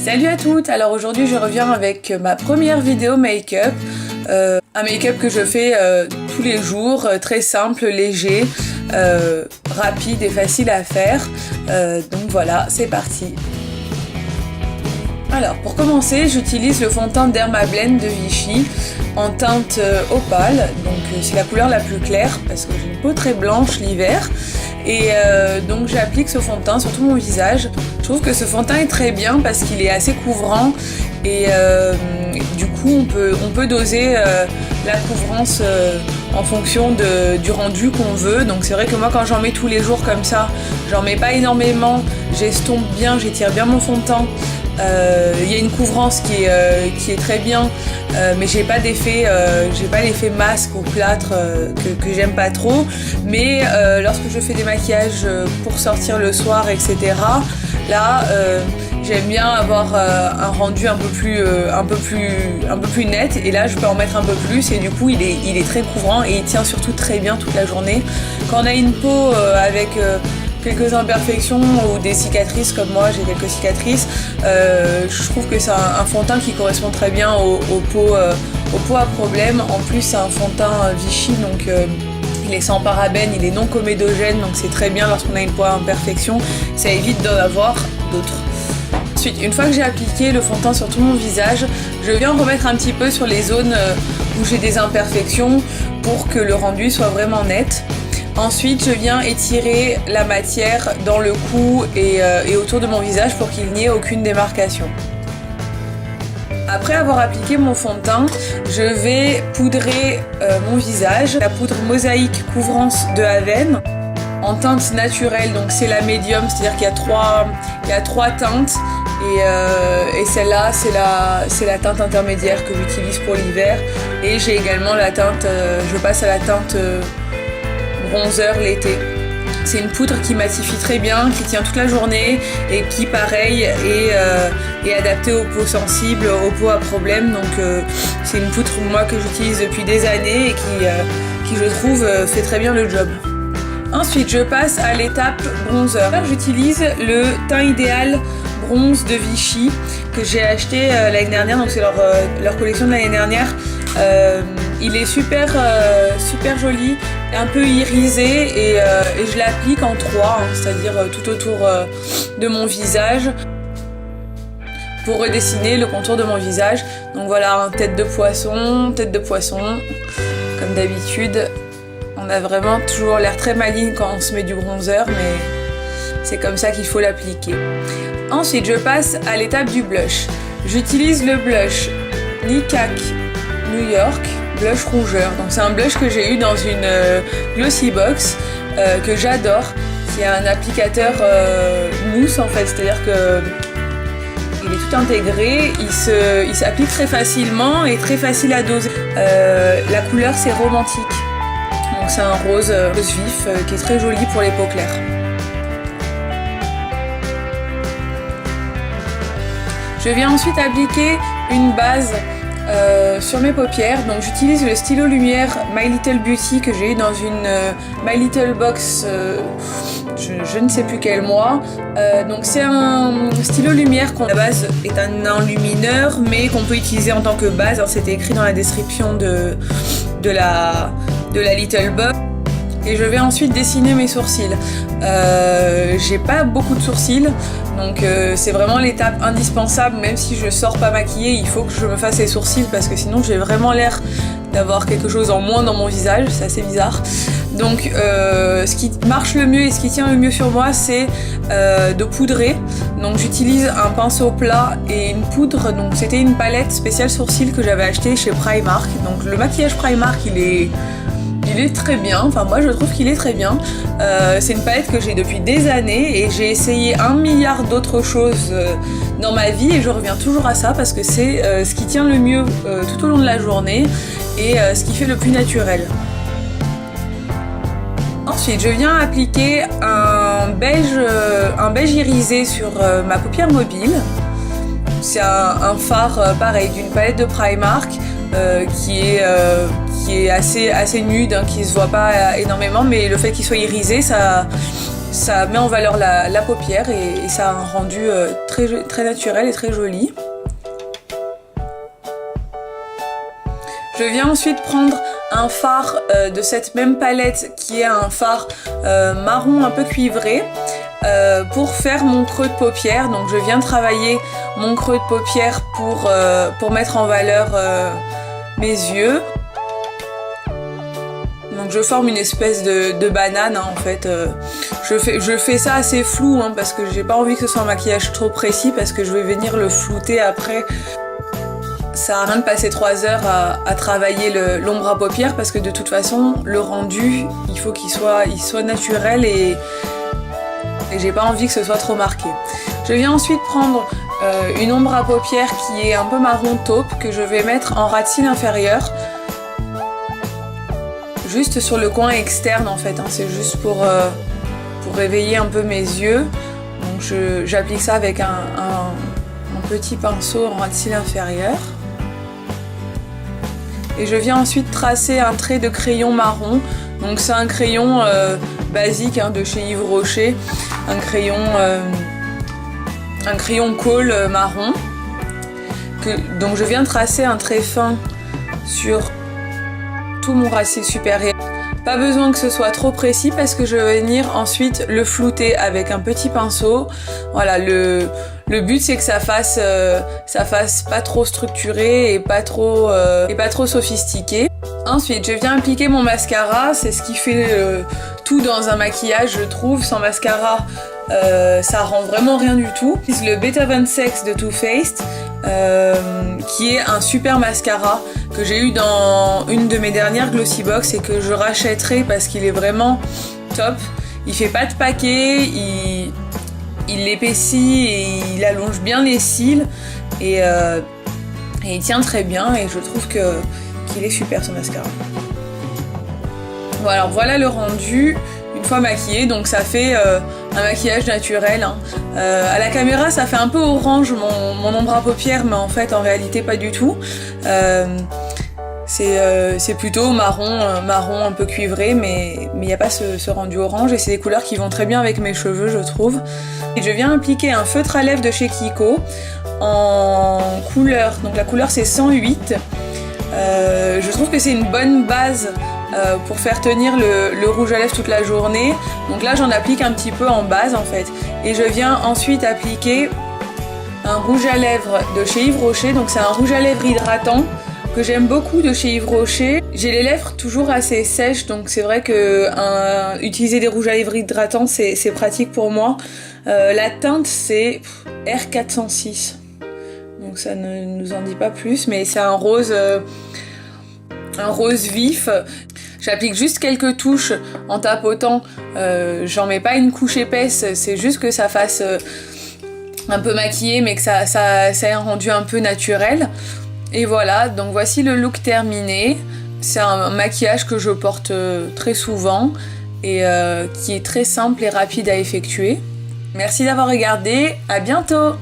Salut à toutes. Alors aujourd'hui je reviens avec ma première vidéo make-up, un make-up que je fais tous les jours, très simple, léger, rapide et facile à faire, donc voilà, c'est parti. Alors pour commencer, j'utilise le fond de teint Dermablend de Vichy en teinte opale, donc c'est la couleur la plus claire parce que j'ai une peau très blanche l'hiver, et donc j'applique ce fond de teint sur tout mon visage. Je trouve que ce fond de teint est très bien parce qu'il est assez couvrant et du coup on peut doser la couvrance en fonction du rendu qu'on veut. Donc c'est vrai que moi quand j'en mets tous les jours comme ça, j'en mets pas énormément, j'estompe bien, j'étire bien mon fond de teint. Il y a une couvrance qui est très bien, mais j'ai pas l'effet masque ou plâtre que j'aime pas trop. Mais lorsque je fais des maquillages pour sortir le soir, etc., là j'aime bien avoir un rendu un peu plus net, et là je peux en mettre un peu plus, et du coup il est très couvrant et il tient surtout très bien toute la journée. Quand on a une peau avec quelques imperfections ou des cicatrices comme moi, j'ai quelques cicatrices, je trouve que c'est un fond de teint qui correspond très bien aux peaux à problème. En plus c'est un fond de teint Vichy, donc il est sans parabènes, il est non comédogène, donc c'est très bien lorsqu'on a une peau à imperfection, ça évite d'en avoir d'autres. Ensuite, une fois que j'ai appliqué le fond de teint sur tout mon visage, je viens remettre un petit peu sur les zones où j'ai des imperfections pour que le rendu soit vraiment net. Ensuite, je viens étirer la matière dans le cou et autour de mon visage pour qu'il n'y ait aucune démarcation. Après avoir appliqué mon fond de teint, je vais poudrer mon visage. La poudre Mosaïque Couvrance de Avène en teinte naturelle, donc c'est la médium, c'est-à-dire qu'il y a trois teintes, et celle-là c'est la teinte intermédiaire que j'utilise pour l'hiver, et j'ai également la teinte, je passe à la teinte bronzer l'été. C'est une poudre qui matifie très bien, qui tient toute la journée et qui pareil est adaptée aux peaux sensibles, aux peaux à problème. Donc c'est une poudre moi que j'utilise depuis des années et qui je trouve fait très bien le job. Ensuite je passe à l'étape bronzer. J'utilise le teint idéal bronze de Vichy que j'ai acheté l'année dernière, donc c'est leur collection de l'année dernière. Il est super joli, un peu irisé, et je l'applique en 3, c'est-à-dire tout autour de mon visage pour redessiner le contour de mon visage. Donc voilà, tête de poisson, comme d'habitude. On a vraiment toujours l'air très maligne quand on se met du bronzer, mais c'est comme ça qu'il faut l'appliquer. Ensuite, je passe à l'étape du blush. J'utilise le blush Nikak New York, blush rougeur. Donc c'est un blush que j'ai eu dans une Glossy Box que j'adore, qui a un applicateur mousse en fait, c'est-à-dire que il est tout intégré, il s'applique très facilement et très facile à doser. La couleur c'est romantique, donc c'est un rose vif qui est très joli pour les peaux claires. Je viens ensuite appliquer une base sur mes paupières, donc j'utilise le stylo lumière My Little Beauty que j'ai eu dans une My Little Box, je ne sais plus quel mois. Donc c'est un stylo lumière qui à la base est un enlumineur, mais qu'on peut utiliser en tant que base. C'était écrit dans la description de la Little Box. Et je vais ensuite dessiner mes sourcils. J'ai pas beaucoup de sourcils, donc c'est vraiment l'étape indispensable. Même si je sors pas maquillée, il faut que je me fasse les sourcils parce que sinon j'ai vraiment l'air d'avoir quelque chose en moins dans mon visage, c'est assez bizarre. Donc ce qui marche le mieux et ce qui tient le mieux sur moi, c'est de poudrer. Donc j'utilise un pinceau plat et une poudre. Donc c'était une palette spéciale sourcils que j'avais achetée chez Primark. Donc le maquillage Primark il est très bien, enfin moi je trouve qu'il est très bien. C'est une palette que j'ai depuis des années et j'ai essayé 1 milliard d'autres choses dans ma vie et je reviens toujours à ça parce que c'est ce qui tient le mieux tout au long de la journée et ce qui fait le plus naturel. Ensuite je viens appliquer un beige irisé sur ma paupière mobile. C'est un fard pareil d'une palette de Primark qui est assez nude, qui se voit pas énormément, mais le fait qu'il soit irisé, ça ça met en valeur la paupière et ça a un rendu très naturel et très joli. Je viens ensuite prendre un fard de cette même palette qui est un fard marron un peu cuivré pour faire mon creux de paupière. Donc je viens travailler mon creux de paupière pour mettre en valeur mes yeux. Donc je forme une espèce de banane en fait. Je fais ça assez flou parce que j'ai pas envie que ce soit un maquillage trop précis parce que je vais venir le flouter après. Ça sert à rien de passer 3 heures à travailler l'ombre à paupières parce que de toute façon le rendu il faut qu'il soit naturel et j'ai pas envie que ce soit trop marqué. Je viens ensuite prendre une ombre à paupières qui est un peu marron taupe que je vais mettre en ras de cils inférieur. Juste sur le coin externe en fait, c'est juste pour réveiller un peu mes yeux. Donc j'applique ça avec un petit pinceau en ras de cils inférieur. Et je viens ensuite tracer un trait de crayon marron. Donc c'est un crayon basique de chez Yves Rocher, un crayon colle marron. Donc je viens tracer un trait fin sur tout mon ras de cils supérieur. Pas besoin que ce soit trop précis parce que je vais venir ensuite le flouter avec un petit pinceau. Voilà, le but c'est que ça fasse pas trop structuré et pas trop sophistiqué. Ensuite, je viens appliquer mon mascara, c'est ce qui fait tout dans un maquillage, je trouve. Sans mascara, ça rend vraiment rien du tout. C'est le Beethoven Sex de Too Faced, qui est un super mascara que j'ai eu dans une de mes dernières Glossy Box et que je rachèterai parce qu'il est vraiment top. Il fait pas de paquet, il l'épaissit et il allonge bien les cils et il tient très bien et je trouve qu'il est super ce mascara. Voilà le rendu une fois maquillé, donc ça fait un maquillage naturel. À la caméra ça fait un peu orange mon ombre à paupières, mais en fait en réalité pas du tout. C'est plutôt marron un peu cuivré, mais il n'y a pas ce rendu orange et c'est des couleurs qui vont très bien avec mes cheveux je trouve. Et je viens appliquer un feutre à lèvres de chez Kiko en couleur, donc la couleur c'est 108. Je trouve que c'est une bonne base pour faire tenir le rouge à lèvres toute la journée. Donc là j'en applique un petit peu en base en fait. Et je viens ensuite appliquer un rouge à lèvres de chez Yves Rocher. Donc c'est un rouge à lèvres hydratant que j'aime beaucoup de chez Yves Rocher. J'ai les lèvres toujours assez sèches, donc c'est vrai que utiliser des rouges à lèvres hydratants c'est pratique pour moi. La teinte c'est R406. Donc ça ne nous en dit pas plus, mais c'est un rose vif. J'applique juste quelques touches en tapotant, j'en mets pas une couche épaisse, c'est juste que ça fasse un peu maquillé mais que ça ait un rendu un peu naturel. Et voilà, donc voici le look terminé. C'est un maquillage que je porte très souvent et qui est très simple et rapide à effectuer. Merci d'avoir regardé, à bientôt!